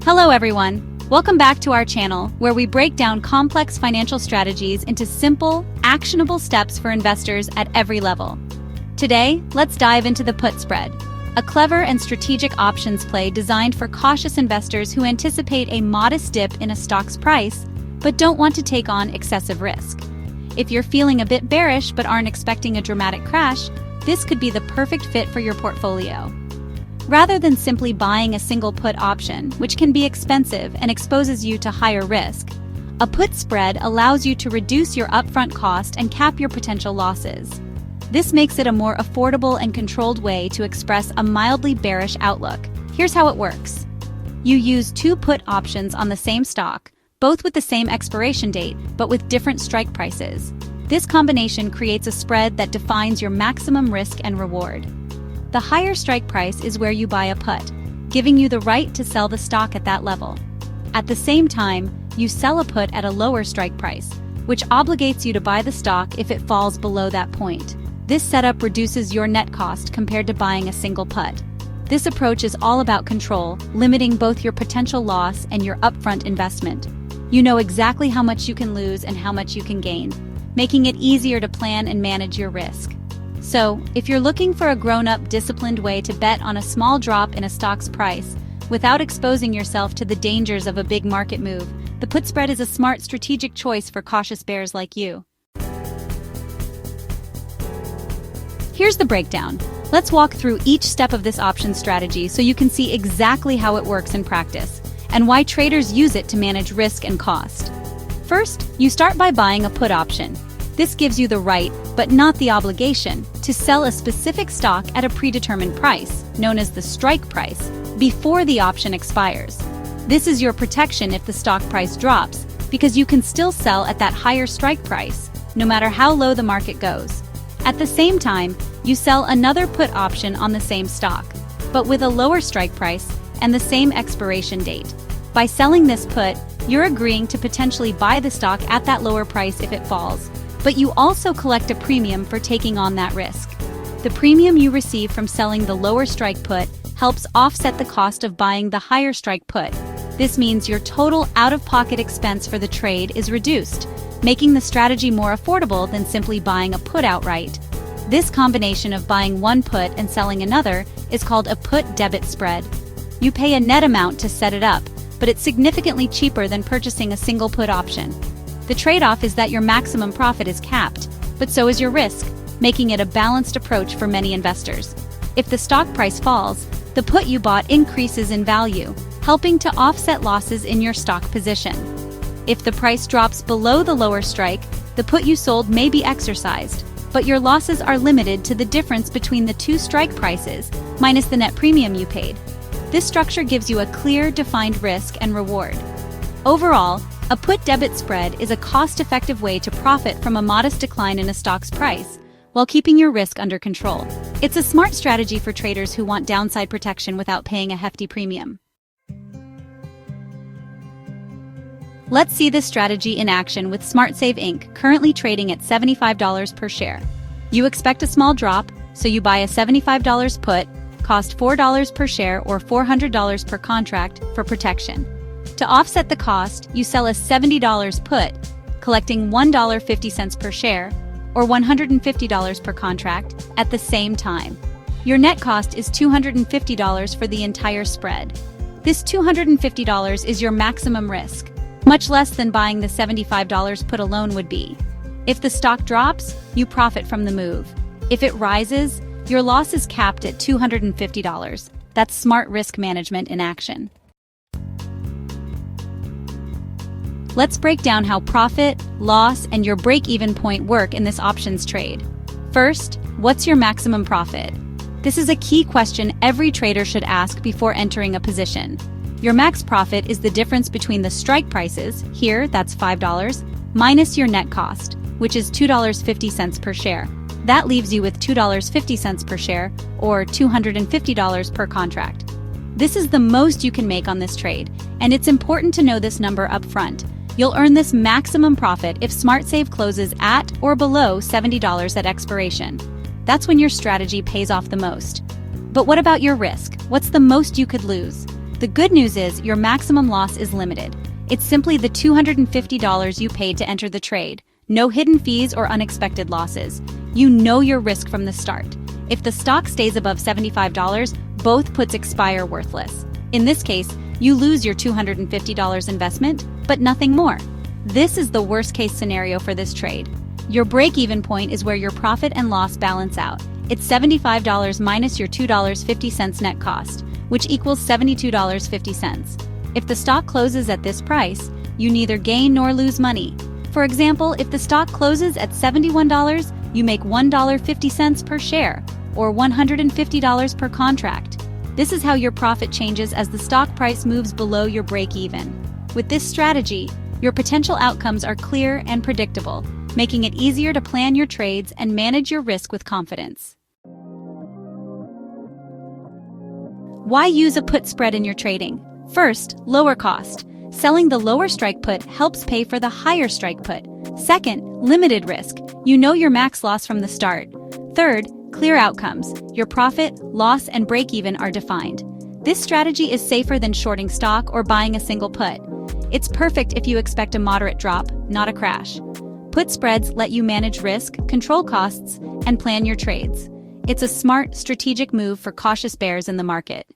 Hello everyone! Welcome back to our channel, where we break down complex financial strategies into simple, actionable steps for investors at every level. Today, let's dive into the put spread, a clever and strategic options play designed for cautious investors who anticipate a modest dip in a stock's price, but don't want to take on excessive risk. If you're feeling a bit bearish but aren't expecting a dramatic crash, this could be the perfect fit for your portfolio. Rather than simply buying a single put option, which can be expensive and exposes you to higher risk, a put spread allows you to reduce your upfront cost and cap your potential losses. This makes it a more affordable and controlled way to express a mildly bearish outlook. Here's how it works. You use two put options on the same stock, both with the same expiration date, but with different strike prices. This combination creates a spread that defines your maximum risk and reward. The higher strike price is where you buy a put, giving you the right to sell the stock at that level. At the same time, you sell a put at a lower strike price, which obligates you to buy the stock if it falls below that point. This setup reduces your net cost compared to buying a single put. This approach is all about control, limiting both your potential loss and your upfront investment. You know exactly how much you can lose and how much you can gain, making it easier to plan and manage your risk. So, if you're looking for a grown-up, disciplined way to bet on a small drop in a stock's price without exposing yourself to the dangers of a big market move, the put spread is a smart, strategic choice for cautious bears like you. Here's the breakdown. Let's walk through each step of this option strategy so you can see exactly how it works in practice and why traders use it to manage risk and cost. First, you start by buying a put option. This gives you the right, but not the obligation, to sell a specific stock at a predetermined price, known as the strike price, before the option expires. This is your protection if the stock price drops, because you can still sell at that higher strike price, no matter how low the market goes. At the same time, you sell another put option on the same stock, but with a lower strike price and the same expiration date. By selling this put, you're agreeing to potentially buy the stock at that lower price if it falls, but you also collect a premium for taking on that risk. The premium you receive from selling the lower strike put helps offset the cost of buying the higher strike put. This means your total out-of-pocket expense for the trade is reduced, making the strategy more affordable than simply buying a put outright. This combination of buying one put and selling another is called a put-debit spread. You pay a net amount to set it up, but it's significantly cheaper than purchasing a single put option. The trade-off is that your maximum profit is capped, but so is your risk, making it a balanced approach for many investors. If the stock price falls, the put you bought increases in value, helping to offset losses in your stock position. If the price drops below the lower strike, the put you sold may be exercised, but your losses are limited to the difference between the two strike prices, minus the net premium you paid. This structure gives you a clear, defined risk and reward. Overall, a put-debit spread is a cost-effective way to profit from a modest decline in a stock's price, while keeping your risk under control. It's a smart strategy for traders who want downside protection without paying a hefty premium. Let's see this strategy in action with SmartSave Inc., currently trading at $75 per share. You expect a small drop, so you buy a $75 put, cost $4 per share or $400 per contract for protection. To offset the cost, you sell a $70 put, collecting $1.50 per share, or $150 per contract, at the same time. Your net cost is $250 for the entire spread. This $250 is your maximum risk, much less than buying the $75 put alone would be. If the stock drops, you profit from the move. If it rises, your loss is capped at $250. That's smart risk management in action. Let's break down how profit, loss, and your break-even point work in this options trade. First, what's your maximum profit? This is a key question every trader should ask before entering a position. Your max profit is the difference between the strike prices, here that's $5, minus your net cost, which is $2.50 per share. That leaves you with $2.50 per share, or $250 per contract. This is the most you can make on this trade, and it's important to know this number up front. You'll earn this maximum profit if SmartSave closes at or below $70 at expiration. That's when your strategy pays off the most. But what about your risk? What's the most you could lose? The good news is your maximum loss is limited. It's simply the $250 you paid to enter the trade. No hidden fees or unexpected losses. You know your risk from the start. If the stock stays above $75, both puts expire worthless. In this case, you lose your $250 investment, but nothing more. This is the worst-case scenario for this trade. Your break-even point is where your profit and loss balance out. It's $75 minus your $2.50 net cost, which equals $72.50. If the stock closes at this price, you neither gain nor lose money. For example, if the stock closes at $71, you make $1.50 per share, or $150 per contract. This is how your profit changes as the stock price moves below your break-even. With this strategy, your potential outcomes are clear and predictable, making it easier to plan your trades and manage your risk with confidence. Why use a put spread in your trading? First, lower cost. Selling the lower strike put helps pay for the higher strike put. Second, limited risk. You know your max loss from the start. Third, clear outcomes. Your profit, loss, and break-even are defined. This strategy is safer than shorting stock or buying a single put. It's perfect if you expect a moderate drop, not a crash. Put spreads let you manage risk, control costs, and plan your trades. It's a smart, strategic move for cautious bears in the market.